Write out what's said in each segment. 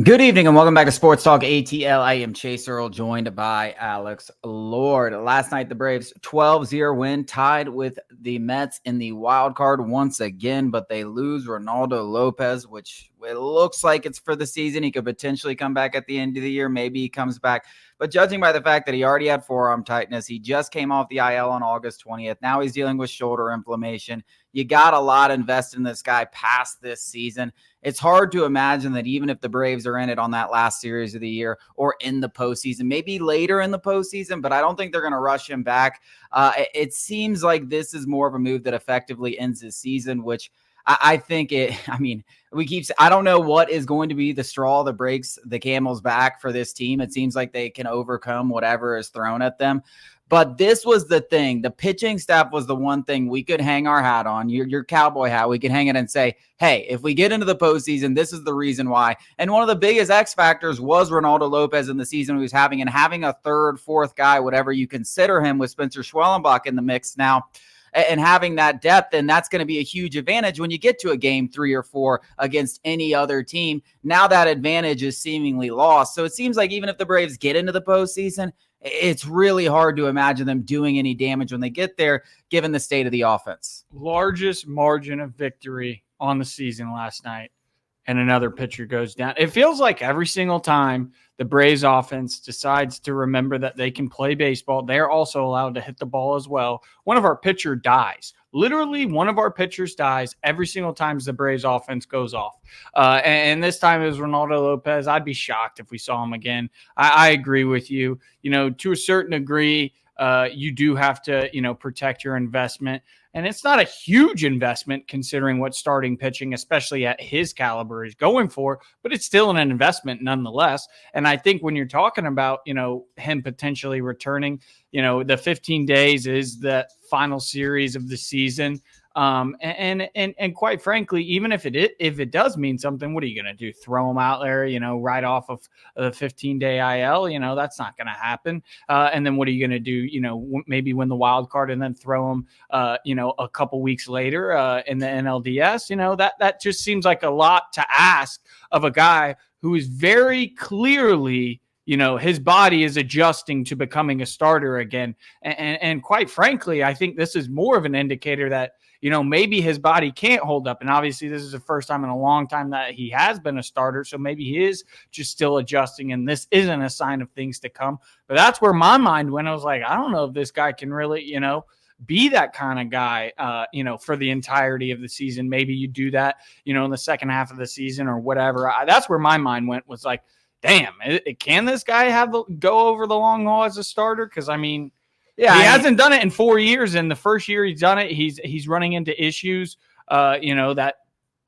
Good evening and welcome back to Sports Talk ATL. I am Chase Earl, joined by Alex Lord. Last night, the Braves 12-0 win, tied with the Mets in the wild card once again, but they lose Reynaldo Lopez, which it looks like it's for the season. He could potentially come back at the end of the year. Maybe he comes back. But judging by the fact that he already had forearm tightness, he just came off the IL on August 20th. Now he's dealing with shoulder inflammation. You got a lot invested in this guy past this season. It's hard to imagine that even if the Braves are in it on that last series of the year or in the postseason, maybe later in the postseason, but I don't think they're going to rush him back. It seems like this is more of a move that effectively ends his season, which I think I don't know what is going to be the straw that breaks the camel's back for this team. It seems like they can overcome whatever is thrown at them. But this was the thing. The pitching staff was the one thing we could hang our hat on, your cowboy hat. We could hang it and say, hey, if we get into the postseason, this is the reason why. And one of the biggest X factors was Reynaldo Lopez in the season he was having, and having a third, fourth guy, whatever you consider him, with Spencer Schwellenbach in the mix now, and having that depth, and that's going to be a huge advantage when you get to a game 3 or 4 against any other team. Now that advantage is seemingly lost. So it seems like even if the Braves get into the postseason, it's really hard to imagine them doing any damage when they get there, given the state of the offense. Largest margin of victory on the season last night, and another pitcher goes down. It feels like every single time the Braves offense decides to remember that they can play baseball, they're also allowed to hit the ball as well. One of our pitcher dies. Literally, one of our pitchers dies every single time the Braves offense goes off. And this time it was Reynaldo Lopez. I'd be shocked if we saw him again. I agree with you. To a certain degree, you do have to, protect your investment. And it's not a huge investment considering what starting pitching, especially at his caliber, is going for, but it's still an investment nonetheless. And I think when you're talking about, him potentially returning, the 15 days is the final series of the season. And quite frankly, even if it does mean something, what are you going to do? Throw him out there, right off of the 15-day IL? That's not going to happen. And then what are you going to do? Maybe win the wild card and then throw him, a couple weeks later in the NLDS. That just seems like a lot to ask of a guy who is very clearly, his body is adjusting to becoming a starter again. And quite frankly, I think this is more of an indicator that, maybe his body can't hold up. And obviously this is the first time in a long time that he has been a starter. So maybe he is just still adjusting, and this isn't a sign of things to come. But that's where my mind went. I was like, I don't know if this guy can really, be that kind of guy, for the entirety of the season. Maybe you do that, in the second half of the season or whatever. That's where my mind went, was like, damn, can this guy go over the long haul as a starter? Because he hasn't done it in 4 years, and the first year he's done it, he's running into issues, that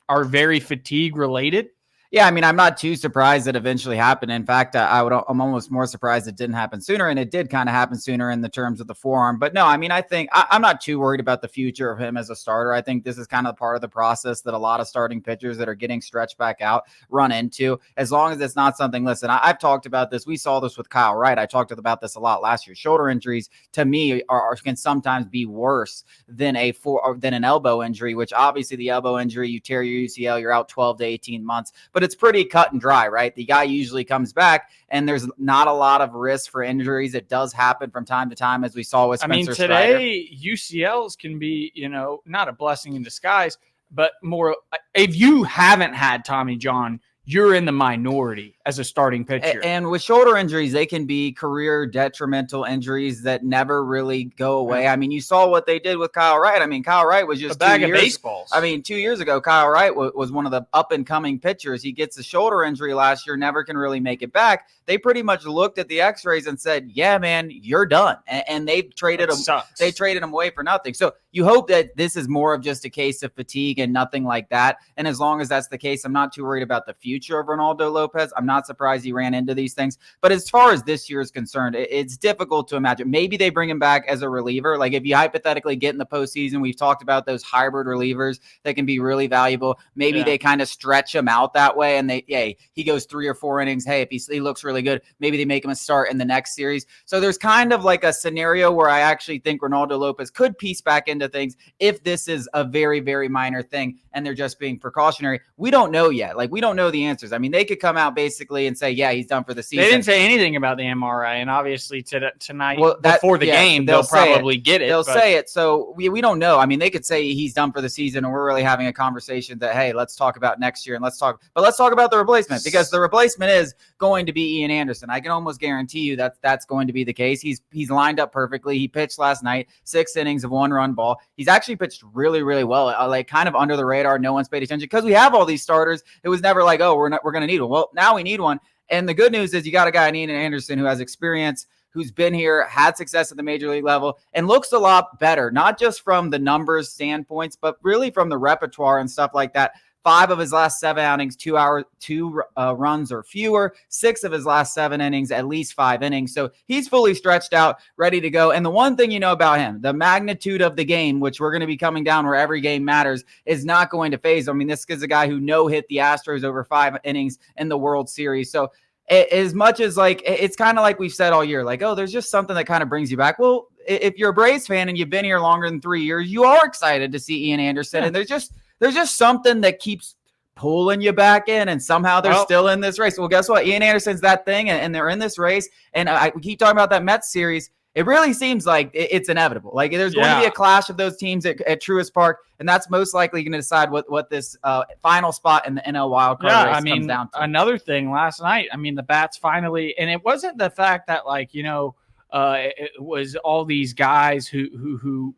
are very fatigue related. Yeah, I'm not too surprised that eventually happened. In fact, I'm almost more surprised it didn't happen sooner, and it did kind of happen sooner in the terms of the forearm. But no, I think I'm not too worried about the future of him as a starter. I think this is kind of part of the process that a lot of starting pitchers that are getting stretched back out run into. As long as it's not something, listen, I've talked about this. We saw this with Kyle Wright. I talked about this a lot last year. Shoulder injuries, to me, can sometimes be worse than an elbow injury, which obviously the elbow injury, you tear your UCL, you're out 12 to 18 months. But it's pretty cut and dry, right? The guy usually comes back, and there's not a lot of risk for injuries. It does happen from time to time, as we saw with Spencer today, Strider. UCLs can be, not a blessing in disguise, but more, if you haven't had Tommy John, you're in the minority as a starting pitcher. And with shoulder injuries, they can be career detrimental injuries that never really go away. You saw what they did with Kyle Wright. Kyle Wright was just a bag of baseballs. 2 years ago, Kyle Wright was one of the up-and-coming pitchers. He gets a shoulder injury last year, never can really make it back. They pretty much looked at the x-rays and said, yeah, man, you're done. And they traded him. They traded him away for nothing. So you hope that this is more of just a case of fatigue and nothing like that. And as long as that's the case, I'm not too worried about the future of Reynaldo Lopez. I'm not surprised he ran into these things. But as far as this year is concerned, it's difficult to imagine. Maybe they bring him back as a reliever. Like if you hypothetically get in the postseason, we've talked about those hybrid relievers that can be really valuable. Maybe they kind of stretch him out that way, and he goes 3 or 4 innings. Hey, if he looks really good, maybe they make him a start in the next series. So there's kind of like a scenario where I actually think Reynaldo Lopez could piece back into things if this is a very, very minor thing and they're just being precautionary. We don't know yet. Like, we don't know the answers. They could come out basically basically and say, yeah, he's done for the season. They didn't say anything about the MRI, and obviously tonight before the game, they'll probably get it. They'll say it. So we don't know. I mean, they could say he's done for the season, and we're really having a conversation that, hey, let's talk about next year, and let's talk about the replacement, because the replacement is going to be Ian Anderson. I can almost guarantee you that's going to be the case. He's lined up perfectly. He pitched last night, 6 innings of 1-run ball. He's actually pitched really, really well, like kind of under the radar. No one's paid attention because we have all these starters. It was never like, oh, we're going to need one. Well, now we need one. And the good news is you got a guy in Ian Anderson who has experience, who's been here, had success at the major league level, and looks a lot better, not just from the numbers standpoints, but really from the repertoire and stuff like that. 5 of his last 7 outings, 2 runs or fewer. 6 of his last 7 innings, at least 5 innings. So he's fully stretched out, ready to go. And the one thing you know about him, the magnitude of the game, which we're going to be coming down where every game matters, is not going to phase. I mean, this is a guy who hit the Astros over 5 innings in the World Series. So as much as like, it's kind of like we've said all year, like, oh, there's just something that kind of brings you back. Well, if you're a Braves fan and you've been here longer than 3 years, you are excited to see Ian Anderson. Yeah. And there's just something that keeps pulling you back in, and somehow they're still in this race. Well, guess what? Ian Anderson's that thing, and they're in this race. And we keep talking about that Mets series. It really seems like it's inevitable. Like there's going to be a clash of those teams at Truist Park, and that's most likely going to decide what this final spot in the NL wildcard race comes down to. Another thing last night, I mean, the bats finally, and it wasn't the fact that it was all these guys who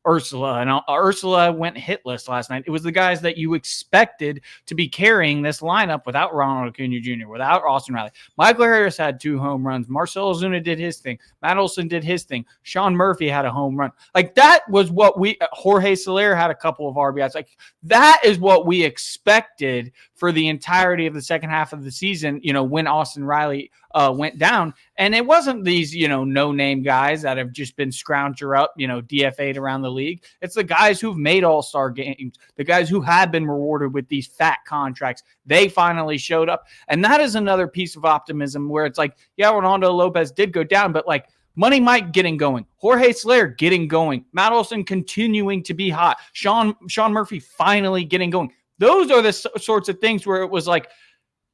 Ursula went hitless last night. It was the guys that you expected to be carrying this lineup without Ronald Acuna Jr., without Austin Riley. Michael Harris had 2 home runs. Marcell Ozuna did his thing. Matt Olson did his thing. Sean Murphy had a home run. Like that was what Jorge Soler had a couple of RBIs. Like that is what we expected for the entirety of the second half of the season, when Austin Riley went down. And it wasn't these, no-name guys that have just been scrounger up, DFA'd around the league. It's the guys who've made all-star games, the guys who have been rewarded with these fat contracts. They finally showed up. And that is another piece of optimism where it's like, yeah, Ronaldo Lopez did go down, but like Money Mike getting going, Jorge Soler getting going, Matt Olson continuing to be hot, Sean Murphy finally getting going. Those are the sorts of things where it was like,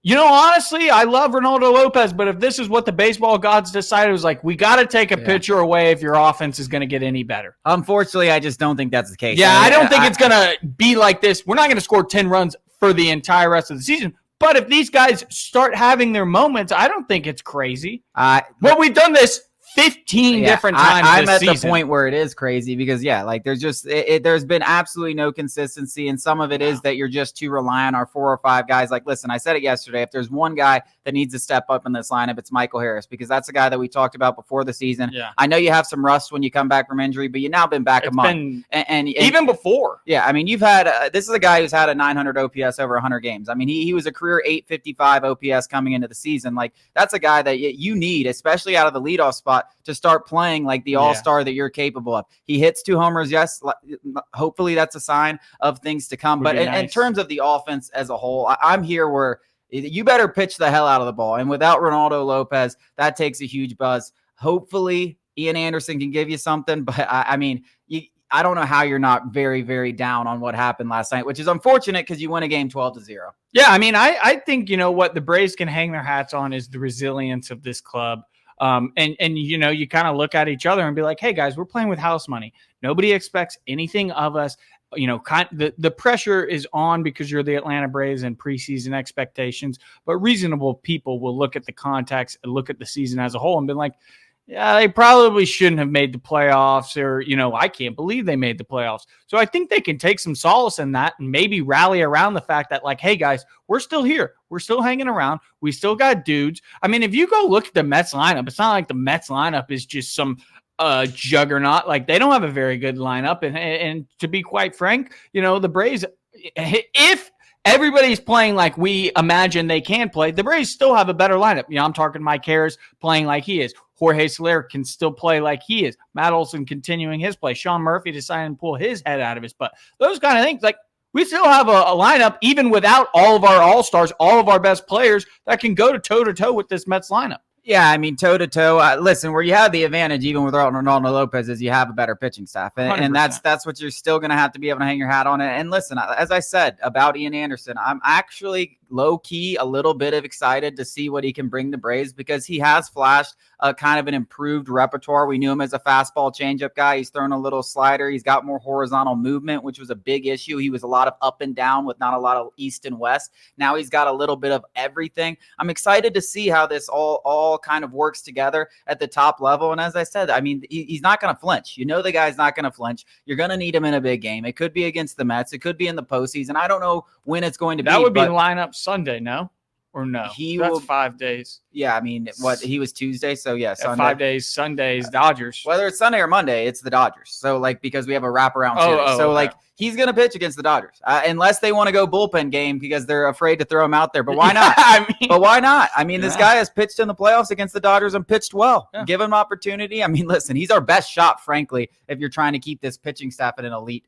honestly, I love Reynaldo Lopez, but if this is what the baseball gods decided, it was like, we got to take a pitcher away if your offense is going to get any better. Unfortunately, I just don't think that's the case. Yeah, I don't think it's going to be like this. We're not going to score 10 runs for the entire rest of the season. But if these guys start having their moments, I don't think it's crazy. We've done this 15 different times I'm this at the point where it is crazy because, there's just there's been absolutely no consistency. And some of it is that you're just too reliant on our 4 or 5 guys. Like, listen, I said it yesterday. If there's one guy that needs to step up in this lineup, it's Michael Harris, because that's a guy that we talked about before the season. Yeah. I know you have some rust when you come back from injury, but you've now been back a month. And even before. Yeah, I mean, you've had this is a guy who's had a 900 OPS over 100 games. I mean, he was a career 855 OPS coming into the season. Like, that's a guy that you need, especially out of the leadoff spot, to start playing like the all-star that you're capable of. He hits 2 homers. Yes. Hopefully that's a sign of things to come. But in terms of the offense as a whole, I'm here where you better pitch the hell out of the ball. And without Reynaldo Lopez, that takes a huge buzz. Hopefully Ian Anderson can give you something. But I don't know how you're not very, very down on what happened last night, which is unfortunate because you win a game 12-0. Yeah. I mean, I think, what the Braves can hang their hats on is the resilience of this club. You kind of look at each other and be like, hey guys, we're playing with house money. Nobody expects anything of us. The pressure is on because you're the Atlanta Braves and preseason expectations, but reasonable people will look at the context and look at the season as a whole and be like, yeah, they probably shouldn't have made the playoffs, or, I can't believe they made the playoffs. So I think they can take some solace in that and maybe rally around the fact that, like, hey guys, we're still here. We're still hanging around. We still got dudes. I mean, if you go look at the Mets lineup, it's not like the Mets lineup is just some juggernaut. Like, they don't have a very good lineup. And to be quite frank, the Braves, if everybody's playing like we imagine they can play, the Braves still have a better lineup. I'm talking Mike Harris playing like he is. Jorge Soler can still play like he is. Matt Olson continuing his play. Sean Murphy deciding to pull his head out of his butt. Those kind of things. Like, we still have a lineup, even without all of our all-stars, all of our best players, that can go toe-to-toe with this Mets lineup. Yeah, I mean, toe to toe. Listen, where you have the advantage, even with Ronaldo Lopez, is you have a better pitching staff, and that's what you're still going to have to be able to hang your hat on it. And listen, as I said about Ian Anderson, I'm actually low key a little bit of excited to see what he can bring to Braves because he has flashed a kind of an improved repertoire. We knew him as a fastball changeup guy. He's thrown a little slider. He's got more horizontal movement, which was a big issue. He was a lot of up and down with not a lot of east and west. Now he's got a little bit of everything. I'm excited to see how this all kind of works together at the top level. And as I said, I mean, he's not going to flinch. You know, the guy's not going to flinch. You're going to need him in a big game. It could be against the Mets. It could be in the postseason. I don't know when it's going to be. That would be lineup Sunday, no? Or no? That's 5 days. Yeah, I mean, he was Tuesday, so yeah, Sunday. 5 days, Sundays, Dodgers. Whether it's Sunday or Monday, it's the Dodgers. So, because we have a wraparound series. So, okay. He's going to pitch against the Dodgers unless they want to go bullpen game because they're afraid to throw him out there. But why not? But why not? I mean, this guy has pitched in the playoffs against the Dodgers and pitched well. Yeah. Give him opportunity. I mean, listen, he's our best shot, frankly, if you're trying to keep this pitching staff at an elite